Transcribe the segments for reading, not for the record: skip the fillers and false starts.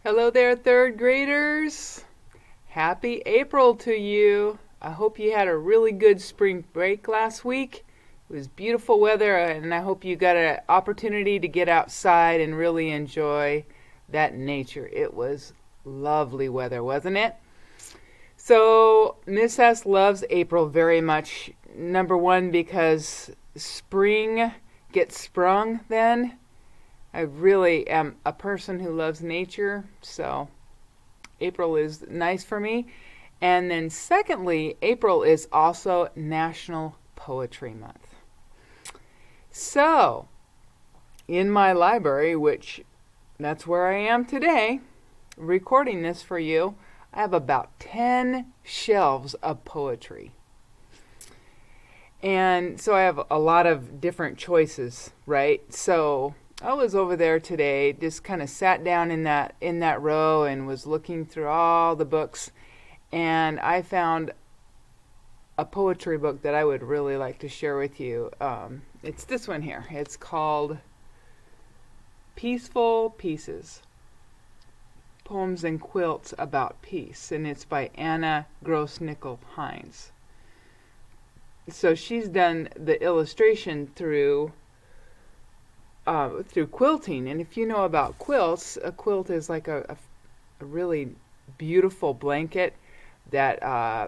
Hello there, third graders. Happy April to you. I hope you had a really good spring break last week. It was beautiful weather, and I hope you got an opportunity to get outside and really enjoy that nature. It was lovely weather, wasn't it? So, Miss S loves April very much. Number one, because spring gets sprung then. I really am a person who loves nature, so April is nice for me. And then, secondly, April is also National Poetry Month. So, in my library, which that's where I am today, recording this for you, I have about 10 shelves of poetry. And so I have a lot of different choices, right? So I was over there today, just kind of sat down in that row and was looking through all the books, and I found a poetry book that I would really like to share with you. It's this one here. It's called Peaceful Pieces: Poems and Quilts About Peace, and it's by Anna Gross-Nicolls-Hines. So she's done the illustration through quilting, and if you know about quilts, a quilt is like a really beautiful blanket that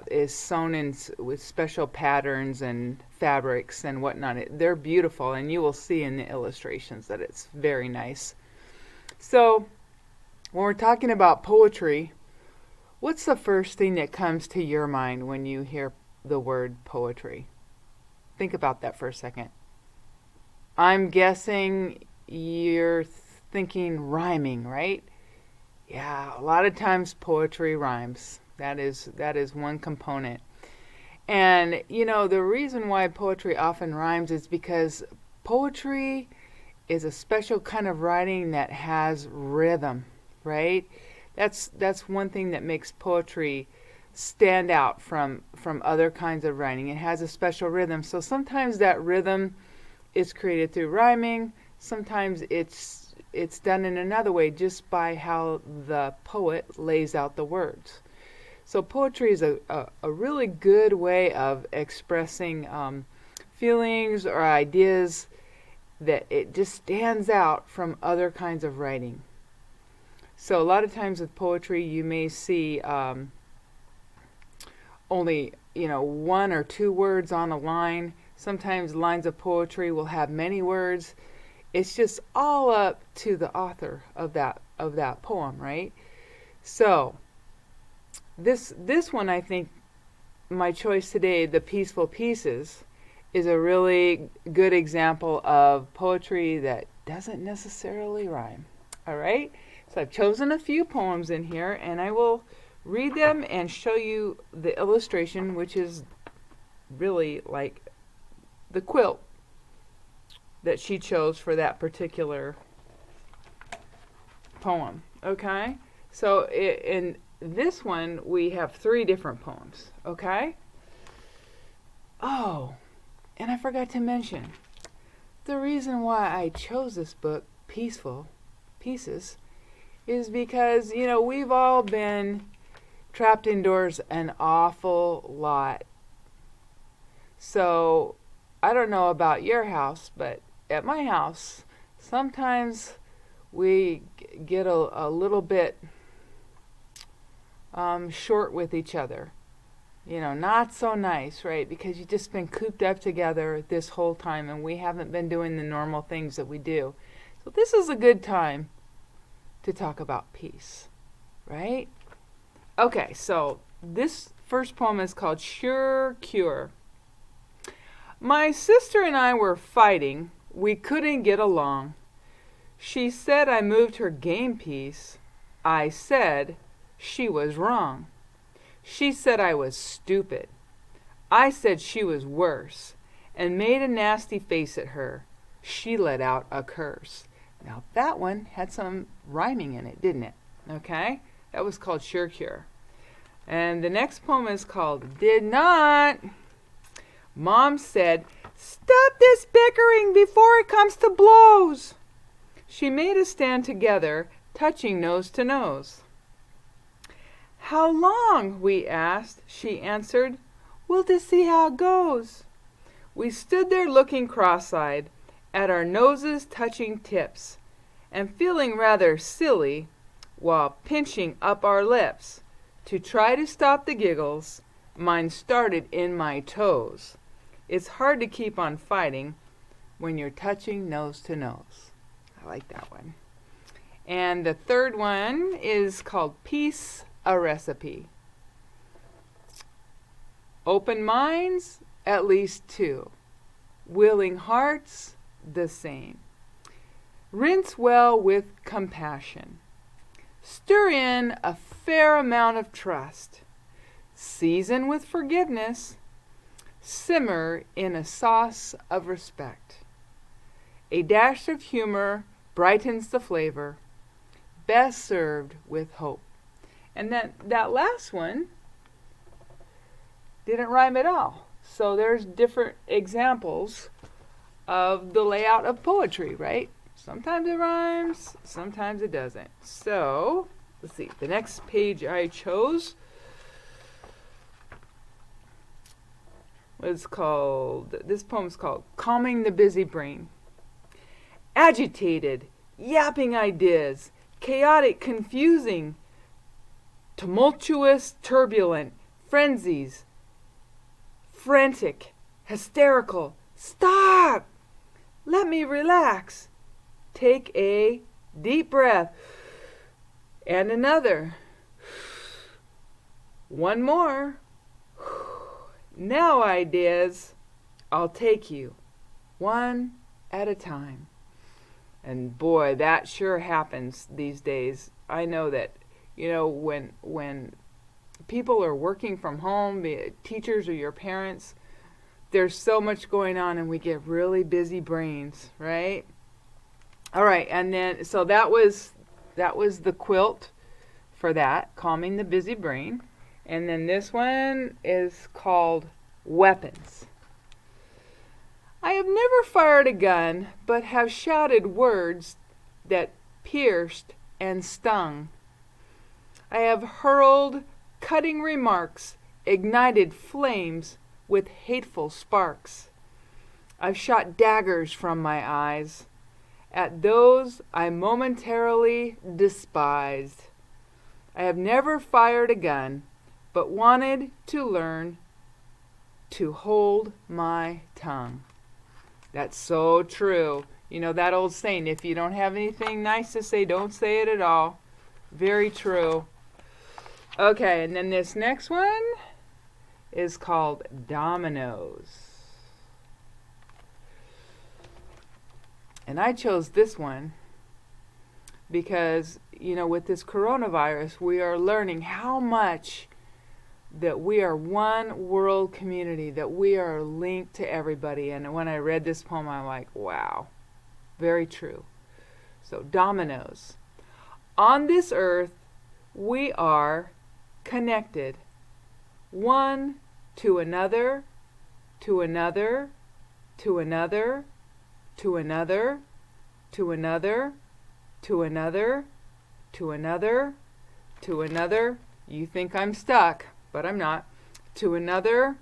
is sewn in with special patterns and fabrics and whatnot. They're beautiful, and you will see in the illustrations that it's very nice. So when we're talking about poetry, what's the first thing that comes to your mind when you hear the word poetry? Think about that for a second. I'm guessing you're thinking rhyming, right? Yeah, a lot of times poetry rhymes. That is one component. And the reason why poetry often rhymes is because poetry is a special kind of writing that has rhythm, right? That's one thing that makes poetry stand out from other kinds of writing. It has a special rhythm. So sometimes that rhythm is created through rhyming. Sometimes it's done in another way, just by how the poet lays out the words. So poetry is a really good way of expressing feelings or ideas that it just stands out from other kinds of writing. So a lot of times with poetry, you may see only one or two words on a line. Sometimes lines of poetry will have many words. It's just all up to the author of that poem, right? So this one, I think, my choice today, The Peaceful Pieces, is a really good example of poetry that doesn't necessarily rhyme. All right? So I've chosen a few poems in here, and I will read them and show you the illustration, which is really like the quilt that she chose for that particular poem. Okay? So in this one, we have 3 different poems. Okay? Oh, and I forgot to mention, the reason why I chose this book, Peaceful Pieces, is because, we've all been trapped indoors an awful lot. So I don't know about your house, but at my house, sometimes we get a little bit short with each other. Not so nice, right? Because you've just been cooped up together this whole time, and we haven't been doing the normal things that we do. So this is a good time to talk about peace, right? Okay, so this first poem is called Sure Cure. My sister and I were fighting. We couldn't get along. She said I moved her game piece. I said she was wrong. She said I was stupid. I said she was worse, and made a nasty face at her. She let out a curse. Now that one had some rhyming in it, didn't it? Okay? That was called Sure Cure. And the next poem is called Did Not. Mom said, "Stop this bickering before it comes to blows." She made us stand together, touching nose to nose. How long? We asked. She answered, we'll just see how it goes. We stood there looking cross-eyed at our noses touching tips and feeling rather silly while pinching up our lips. To try to stop the giggles, mine started in my toes. It's hard to keep on fighting when you're touching nose to nose. I like that one. And the third one is called Peace, a Recipe. Open minds, at least two. Willing hearts, the same. Rinse well with compassion. Stir in a fair amount of trust. Season with forgiveness. Simmer in a sauce of respect. A dash of humor brightens the flavor. Best served with hope. And then that last one didn't rhyme at all. So there's different examples of the layout of poetry, right? Sometimes it rhymes, sometimes it doesn't. So, let's see. The next page I chose was called, this poem's called Calming the Busy Brain. Agitated, yapping ideas, chaotic, confusing, tumultuous, turbulent, frenzies, frantic, hysterical. Stop! Let me relax. Take a deep breath. And another. One more. Now, ideas, I'll take you one at a time. And boy, that sure happens these days. I know that, when people are working from home, be it teachers or your parents, there's so much going on and we get really busy brains, right? All right, and then so that was the quilt for that, Calming the Busy Brain. And then this one is called Weapons. I have never fired a gun, but have shouted words that pierced and stung. I have hurled cutting remarks, ignited flames with hateful sparks. I've shot daggers from my eyes at those I momentarily despised. I have never fired a gun, but wanted to learn to hold my tongue. That's so true. You know that old saying, if you don't have anything nice to say, don't say it at all. Very true. Okay, and then this next one is called Dominoes. And I chose this one because, with this coronavirus, we are learning how much that we are one world community, that we are linked to everybody. And when I read this poem, I'm like, wow, very true. So, dominoes. On this earth, we are connected, one to another, to another, to another, to another, to another, to another, to another, to another. You think I'm stuck, but I'm not. To another,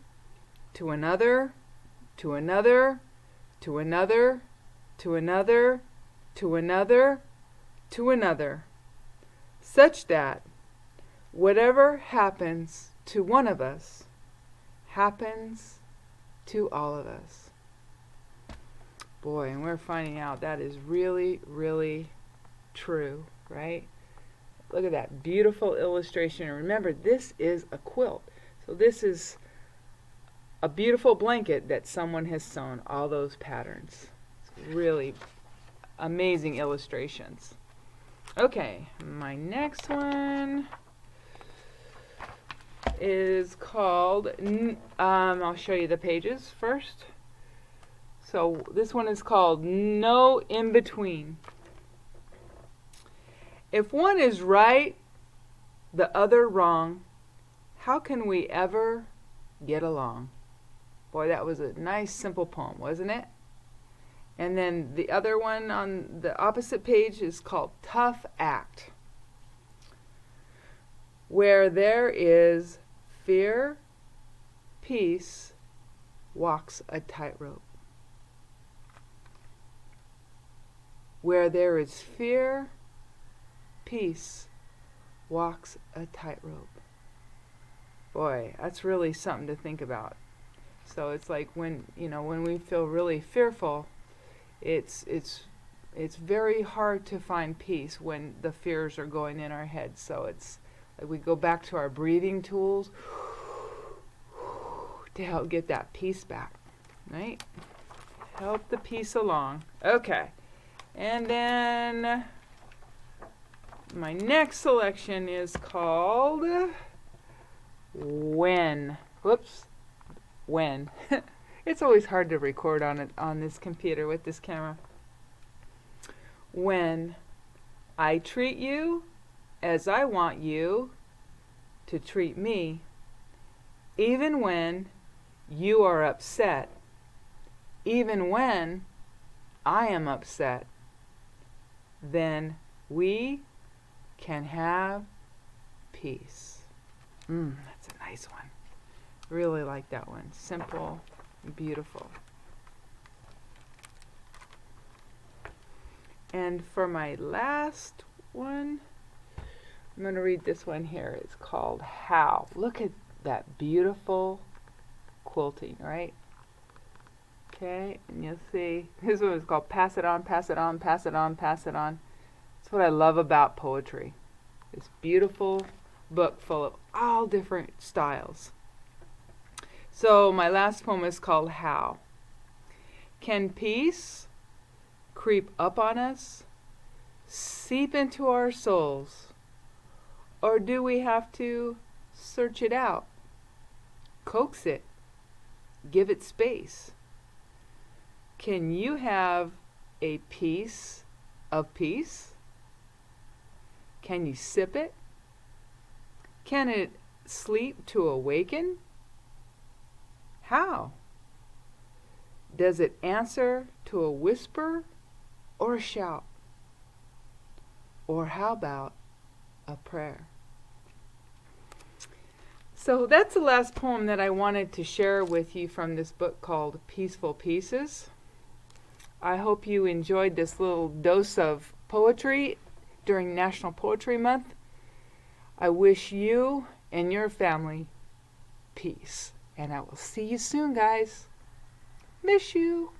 to another, to another, to another, to another, to another, to another, such that whatever happens to one of us happens to all of us. Boy, and we're finding out that is really, really true, right? Look at that beautiful illustration. And remember, this is a quilt. So this is a beautiful blanket that someone has sewn all those patterns. It's really amazing illustrations. Okay, my next one is called, I'll show you the pages first. So this one is called No In Between. If one is right, the other wrong, how can we ever get along? Boy, that was a nice, simple poem, wasn't it? And then the other one on the opposite page is called Tough Act. Where there is fear, peace walks a tightrope. Where there is fear, peace walks a tightrope. Boy, that's really something to think about. So it's like when we feel really fearful, it's very hard to find peace when the fears are going in our heads. So it's like we go back to our breathing tools to help get that peace back, right? Help the peace along. Okay. And then my next selection is called When. Whoops. When. It's always hard to record on this computer with this camera. When I treat you as I want you to treat me, even when you are upset, even when I am upset, then we can have peace. That's a nice one. Really like that one. Simple, beautiful. And for my last one, I'm going to read this one here. It's called How. Look at that beautiful quilting, right? Okay, and you'll see this one is called Pass It On, Pass It On, Pass It On, Pass It On. That's what I love about poetry. This beautiful book full of all different styles. So my last poem is called How. Can peace creep up on us, seep into our souls, or do we have to search it out, coax it, give it space? Can you have a piece of peace? Can you sip it? Can it sleep to awaken? How? Does it answer to a whisper or a shout? Or how about a prayer? So that's the last poem that I wanted to share with you from this book called Peaceful Pieces. I hope you enjoyed this little dose of poetry during National Poetry Month. I wish you and your family peace. And I will see you soon, guys. Miss you.